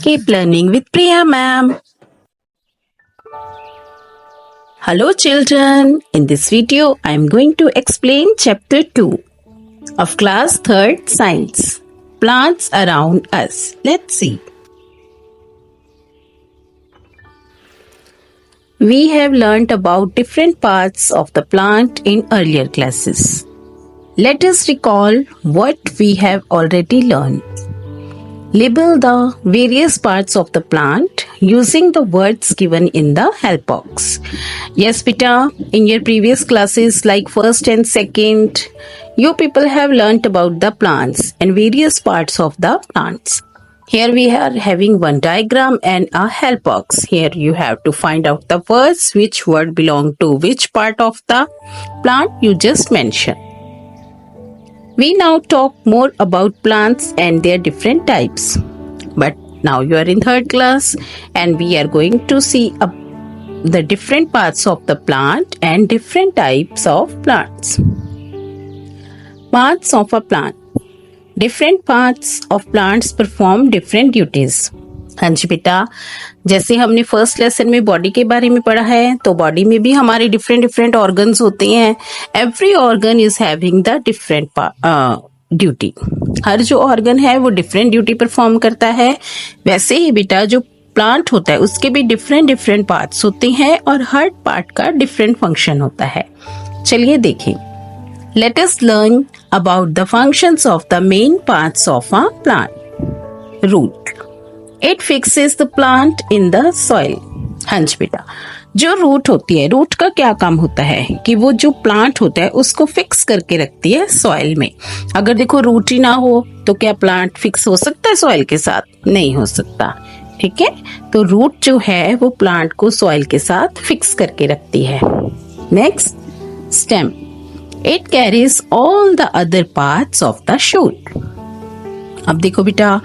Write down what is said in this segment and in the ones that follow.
Keep learning with Priya ma'am. Hello children. In this video, I am going to explain chapter 2 of class 3rd science. Plants around us. Let's see. We have learnt about different parts of the plant in earlier classes. Let us recall what we have already learned. Label the various parts of the plant using the words given in the help box. Yes, beta, in your previous classes like first and second, you people have learnt about the plants and various parts of the plants. Here we are having one diagram and a help box. Here you have to find out the words, which word belong to which part of the plant you just mentioned. We now talk more about plants and their different types. But now you are in 3rd class and we are going to see the different parts of the plant and different types of plants. Parts of a plant. Different parts of plants perform different duties. हाँ जी बेटा, जैसे हमने first lesson में body के बारे में पढ़ा है, तो बॉडी में भी हमारे डिफरेंट ऑर्गन्स होते हैं. Every organ is having the different duty. हर जो ऑर्गन है वो डिफरेंट ड्यूटी परफॉर्म करता है. वैसे ही बेटा जो प्लांट होता है उसके भी डिफरेंट पार्ट्स होते हैं और हर पार्ट का डिफरेंट फंक्शन होता है. चलिए देखें. Let us learn about the functions of the main parts of a plant. Root. It fixes the plant in the soil. हाँ जी बेटा, जो रूट होती है, रूट का क्या काम होता है कि वो जो प्लांट होता है उसको फिक्स करके रखती है सॉइल में. अगर देखो रूट ही ना हो तो क्या प्लांट फिक्स हो सकता है सॉइल के साथ? नहीं हो सकता. ठीक है, तो रूट जो है वो प्लांट को सॉइल के साथ फिक्स करके रखती है. Next, stem. It carries all the other parts of the shoot. अब देखो बेटा,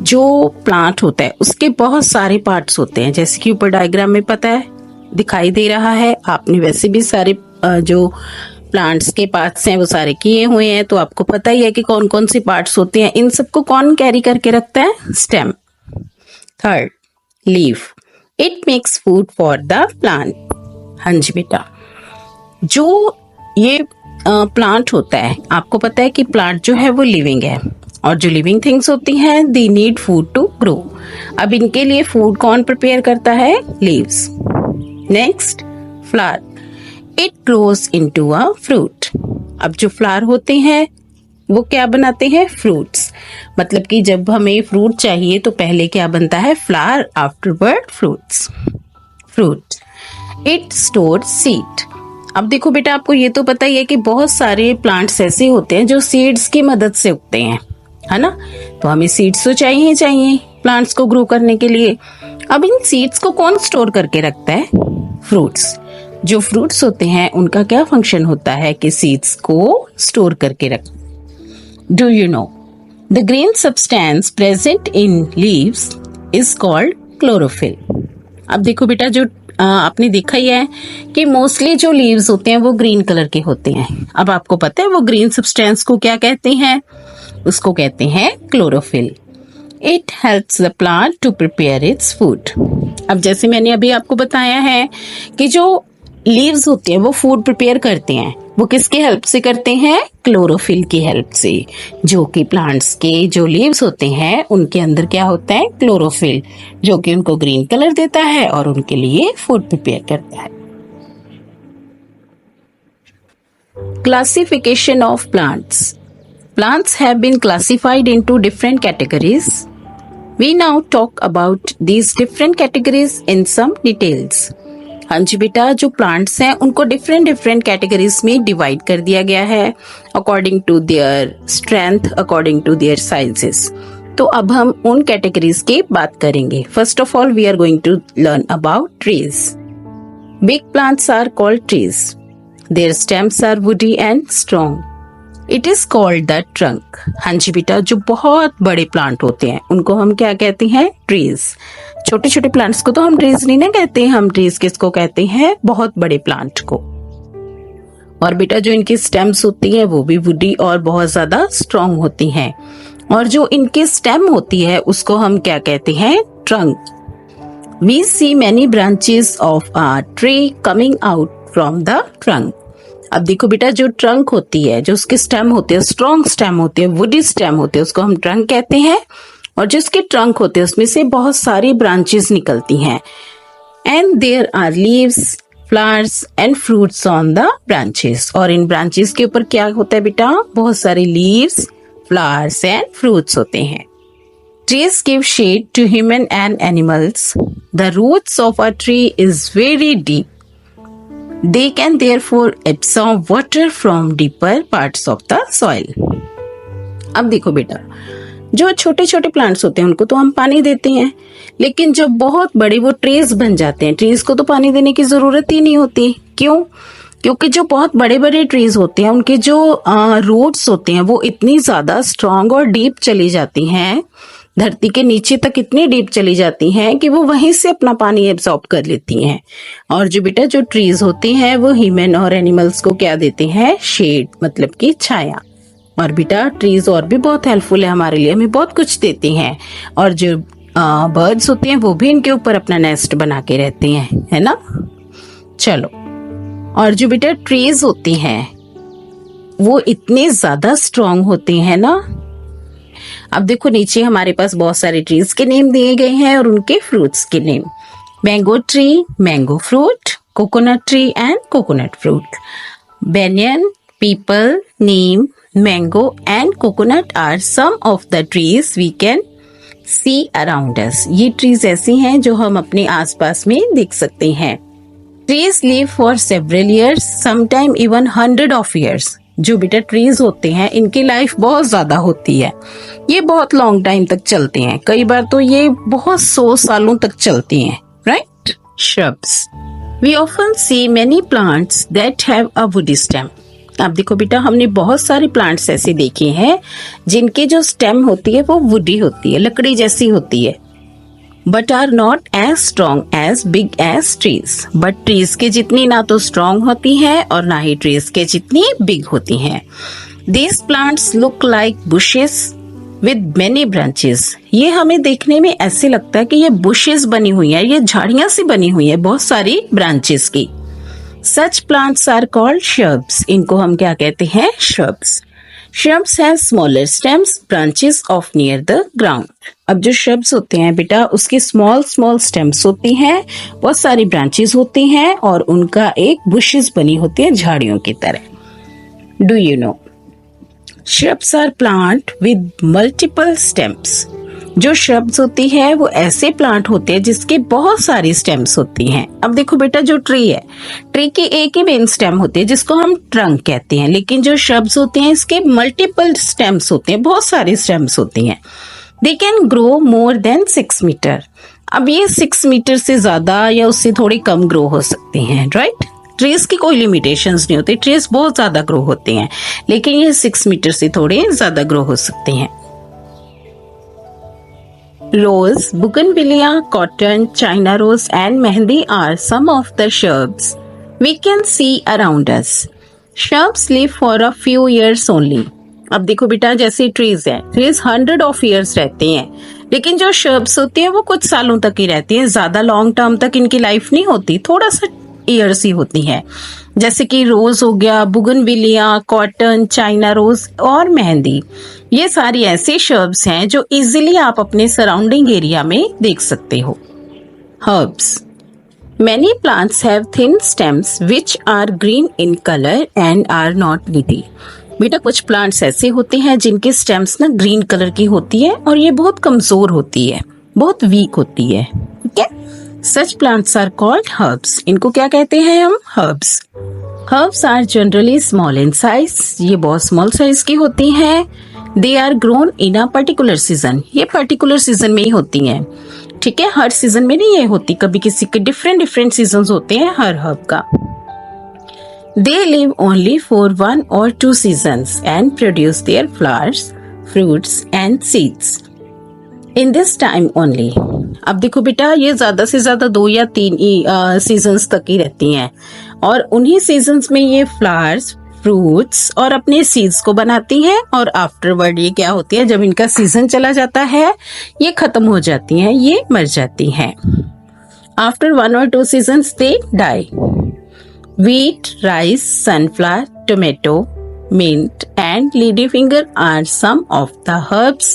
जो प्लांट होता है उसके बहुत सारे पार्ट्स होते हैं, जैसे कि ऊपर डायग्राम में पता है दिखाई दे रहा है. आपने वैसे भी सारे जो प्लांट्स के पार्ट्स हैं वो सारे किए हुए हैं, तो आपको पता ही है कि कौन कौन से पार्ट्स होते हैं. इन सबको कौन कैरी करके रखता है? Stem. Third, leaf. It makes food for the plant. हाँ जी बेटा, जो ये प्लांट होता है, आपको पता है कि प्लांट जो है वो लिविंग है और जो लिविंग थिंग्स होती हैं they need food to grow. अब इनके लिए फूड कौन प्रिपेयर करता है? Leaves. Next, flower. It grows into a fruit. अब जो फ्लावर होते हैं वो क्या बनाते हैं? फ्रूट्स. मतलब कि जब हमें फ्रूट चाहिए तो पहले क्या बनता है? Flower, afterward fruits. Fruit. It store seed. अब देखो बेटा, आपको ये तो पता ही है कि बहुत सारे प्लांट्स ऐसे होते हैं जो सीड्स की मदद से उगते हैं, है ना? तो हमें सीड्स तो चाहिए प्लांट्स को ग्रो करने के लिए. अब इन सीड्स को कौन स्टोर करके रखता है? फ्रूट्स. जो फ्रूट्स होते हैं उनका क्या फंक्शन होता है कि सीड्स को स्टोर करके रख. Do you know the green substance present in leaves is called chlorophyll. अब देखो बेटा, जो आपने देखा ही है कि मोस्टली जो लीव्स होते हैं वो ग्रीन कलर के होते हैं. अब आपको पता है वो ग्रीन सब्सटेंस को क्या कहते हैं? उसको कहते हैं chlorophyll. It helps the plant to prepare its food. अब जैसे मैंने अभी आपको बताया है कि जो लीव्स होते हैं वो फूड प्रिपेयर करते हैं, वो किसके हेल्प से करते हैं? क्लोरोफिल की हेल्प से. जो कि प्लांट्स के जो लीव्स होते हैं उनके अंदर क्या होता है? क्लोरोफिल, जो कि उनको ग्रीन कलर देता है और उनके लिए फूड प्रिपेयर करता है. Classification of plants. Plants have been classified into different categories. We now talk about these different categories in some details. हाँ जी बेटा, जो प्लांट्स हैं उनको डिफरेंट कैटेगरीज में डिवाइड कर दिया गया है according to their strength, according to their sizes. तो अब हम उन कैटेगरीज की बात करेंगे. First of all we are going to learn about trees. Big plants are called trees. Their stems are woody and strong. It is called the trunk. हाँ जी बेटा, जो बहुत बड़े प्लांट होते हैं उनको हम क्या कहते हैं? ट्रीज. छोटे छोटे प्लांट्स को तो हम ट्रीज नहीं ना कहते हैं, हम ट्रीज किसको कहते हैं? बहुत बड़े प्लांट को. और बेटा जो इनकी स्टेम्स होती हैं वो भी वुडी और बहुत ज्यादा स्ट्रॉन्ग होती हैं. और जो इनकी स्टेम होती है उसको हम क्या कहते हैं? Trunk. We see many branches of a tree coming out from the trunk. अब देखो बेटा, जो ट्रंक होती है, जो उसके स्टेम होते हैं, स्ट्रॉन्ग स्टेम होते हैं, वुडी स्टेम होते हैं, उसको हम ट्रंक कहते हैं। और जो उसके ट्रंक होते हैं उसमें से बहुत सारी ब्रांचेस निकलती हैं। And there are leaves, flowers and fruits on the branches. और इन ब्रांचेस के ऊपर क्या होता है बेटा? बहुत सारे लीव्स, फ्लावर्स एंड फ्रूट्स होते हैं। Trees give shade to human and animals. The roots of a tree is very deep. They can therefore absorb water from deeper parts of the soil. अब देखो बेटा, जो छोटे छोटे प्लांट्स होते हैं उनको तो हम पानी देते हैं, लेकिन जब बहुत बड़े वो ट्रीज बन जाते हैं, ट्रीज को तो पानी देने की जरूरत ही नहीं होती। क्यों? क्योंकि जो बहुत बड़े बड़े ट्रीज होते हैं उनके जो रूट्स होते हैं वो इतनी ज्यादा स्ट्रांग और डीप चली जाती हैं, धरती के नीचे तक इतनी डीप चली जाती हैं कि वो वहीं से अपना पानी एब्जॉर्ब कर लेती हैं। और जो बेटा जो ट्रीज होती हैं वो ह्यूमन और एनिमल्स को क्या देते हैं? शेड, मतलब कि छाया। और बेटा ट्रीज और भी बहुत हेल्पफुल है हमारे लिए, हमें बहुत कुछ देती हैं। और जो बर्ड्स होते हैं वो भी इनके ऊपर अपना नेस्ट बना के रहते हैं, है ना। चलो, और जो बेटा ट्रीज होती हैं वो इतने ज्यादा स्ट्रांग होते हैं ना। अब देखो नीचे हमारे पास बहुत सारे ट्रीज के नेम दिए गए हैं और उनके फ्रूट्स के name. Mango tree, mango fruit, coconut tree and coconut fruit. banyan, peepal, neem, mango and coconut are some of the trees we can see around us. ये ट्रीज ऐसी हैं जो हम अपने आसपास में देख सकते हैं। Trees live for several years, sometime even 100 of years। जो बेटा ट्रीज होते हैं इनकी लाइफ बहुत ज्यादा होती है, ये बहुत लॉन्ग टाइम तक चलते हैं, कई बार तो ये बहुत 100 सालों तक चलती हैं, right. Shrubs. We often see many plants that have a woody stem. अब देखो बेटा, हमने बहुत सारे प्लांट्स ऐसे देखे हैं जिनकी जो स्टेम होती है वो वुडी होती है, लकड़ी जैसी होती है, but are not as strong as big as trees. But trees के जितनी ना तो स्ट्रॉन्ग होती है और ना ही ट्रीज के जितनी बिग होती हैं। These plants look like bushes with many branches. ये हमें देखने में ऐसे लगता है कि ये बुशेस बनी हुई है, ये झाड़ियां सी बनी हुई है बहुत सारी ब्रांचेस की। Such plants are called shrubs. इनको हम क्या कहते हैं? shrubs. Shrubs have smaller stems, branches of near the ground. अब जो shrubs होते हैं बेटा उसकी small stems होती हैं, बहुत सारी branches होती हैं और उनका एक bushes बनी होती है झाड़ियों की तरह। Do you know? Shrubs are plant with multiple stems. जो shrubs होती है वो ऐसे प्लांट होते हैं जिसके बहुत सारी स्टेम्स होती हैं। अब देखो बेटा, जो ट्री है, ट्री की एक ही मेन स्टेम होती है जिसको हम ट्रंक कहते हैं, लेकिन जो shrubs होते हैं इसके मल्टीपल स्टेम्स होते हैं, बहुत सारी स्टेम्स होती हैं। They can grow more than 6 metre. अब ये 6 मीटर से ज्यादा या उससे थोड़ी कम ग्रो हो सकते हैं, राइट। ट्रीज की कोई लिमिटेशंस नहीं होती, ट्रीज बहुत ज्यादा ग्रो होते हैं, लेकिन ये 6 मीटर से थोड़े ज्यादा ग्रो हो सकते हैं। Rose, bougainvillea, cotton, china rose and mehendi are some of the shrubs we can see around us. Shrubs live for a few years only. अब देखो बेटा, जैसे ट्रीज हैं, ट्रीज 100 of years रहते हैं, लेकिन जो shrubs होती हैं वो कुछ सालों तक ही रहती हैं, ज्यादा लॉन्ग टर्म तक इनकी लाइफ नहीं होती, थोड़ा सा ईयर्स ही होती है। जैसे कि रोज हो गया, बुगनविलिया, कॉटन, चाइना रोज और मेहंदी, ये सारी ऐसे शर्ब्स हैं जो इजीली आप अपने सराउंडिंग एरिया में देख सकते हो। Herbs. Many plants have thin stems which are green in color and are not woody. बेटा कुछ प्लांट्स ऐसे होते हैं जिनके स्टेम्स ना ग्रीन कलर की होती है और ये बहुत कमजोर होती है, बहुत वीक होती है, ठीक है। Such plants are called herbs. इनको क्या कहते हैं हम? herbs. Herbs are generally small in size. ये बहुत small size की होती हैं। They are grown in a particular season. ये particular season में ही होती हैं, ठीक है, हर सीजन में नहीं ये होती, कभी किसी के डिफरेंट सीजन्स होते हैं हर हर्ब का। They live only for 1 or 2 seasons and produce their flowers, fruits and seeds. In this time only. अब देखो बेटा, ये ज्यादा से ज्यादा 2 या 3 सीजन्स तक ही रहती हैं और उन्हीं सीजन्स में ये फ्लावर्स, रूट्स और अपने सीड्स को बनाती हैं और आफ्टरवर्ड ये क्या होती है, जब इनका सीजन चला जाता है ये खत्म हो जाती हैं, ये मर जाती हैं। After 1 or 2 seasons they die. Wheat, rice, sunflower, tomato, mint and ladyfinger are some of the herbs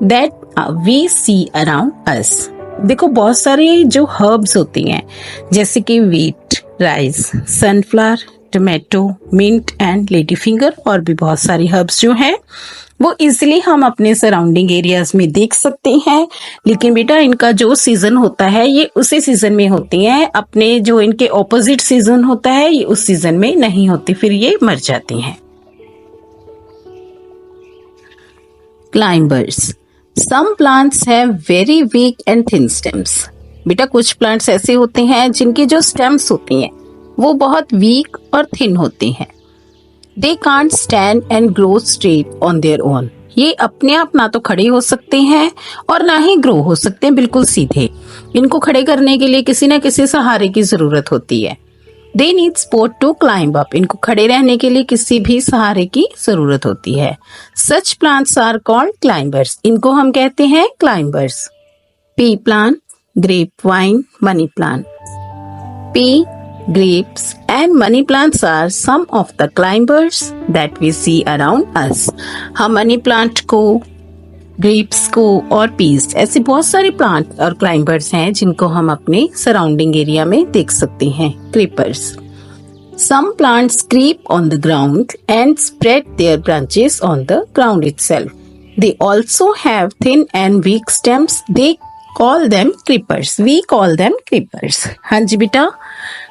that we see around us. देखो बहुत सारे जो हर्ब्स होती हैं जैसे कि wheat, rice, sunflower, tomato, mint and lady finger और भी बहुत सारी हर्ब्स जो हैं वो इजीली हम अपने सराउंडिंग एरियाज में देख सकते हैं। लेकिन बेटा इनका जो सीजन होता है ये उसी सीजन में होती हैं, अपने जो इनके ऑपोजिट सीजन होता है ये उस सीजन में नहीं होती, फिर ये मर जाती हैं। Climbers. Some plants have very weak and thin stems. बेटा कुछ प्लांट्स ऐसे होते हैं जिनकी जो स्टेम्स होती हैं वो बहुत वीक और थिन होती हैं। They can't stand and grow straight on their own. ये अपने आप ना तो खड़े हो सकते हैं और ना ही ग्रो हो सकते हैं बिल्कुल सीधे। इनको खड़े करने के लिए किसी न किसी सहारे की जरूरत होती है। They need support to climb up. इनको खड़े रहने के लिए किसी भी सहारे की जरूरत होती है। Such plants are called climbers. इनको हम कहते हैं climbers. Pea plant, grapevine, money plant. Pea, grapes and money plants are some of the climbers that we see around us. हम मनी प्लांट को, ग्रेप्स को और पीस ऐसे बहुत सारे प्लांट और क्लाइंबर्स हैं जिनको हम अपने सराउंडिंग एरिया में देख सकते हैं। Creepers. Some plants creep on the ground and spread their branches on the ground itself. They also have thin and weak stems. They call them creepers. We call them creepers. हाँ जी बेटा,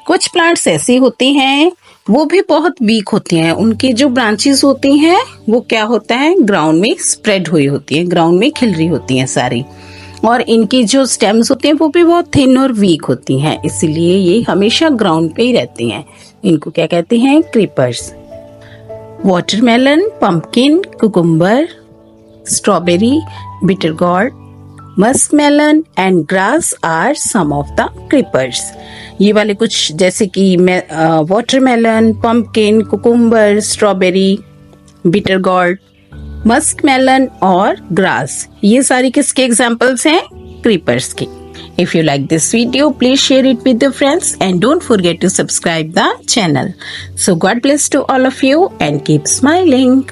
कुछ plants ऐसे होते हैं वो भी बहुत वीक होती हैं, उनकी जो ब्रांचेस होती हैं वो क्या होता है ग्राउंड में स्प्रेड हुई होती है, ग्राउंड में खिल रही होती हैं सारी, और इनकी जो स्टेम्स होती हैं वो भी बहुत थिन और वीक होती हैं, इसीलिए ये हमेशा ग्राउंड पे ही रहती हैं। इनको क्या कहते हैं? Creepers. Watermelon, pumpkin, cucumber, strawberry, bitter gourd, muskmelon and grass are some of the creepers. ये वाले कुछ जैसे कि watermelon, pumpkin, cucumber, strawberry, bitter gourd, muskmelon और ग्रास, ये सारी किसके एग्जाम्पल्स हैं? क्रीपर्स के। If you like this video, please share it with your friends and don't forget to subscribe the channel. So God bless to all of you and keep smiling.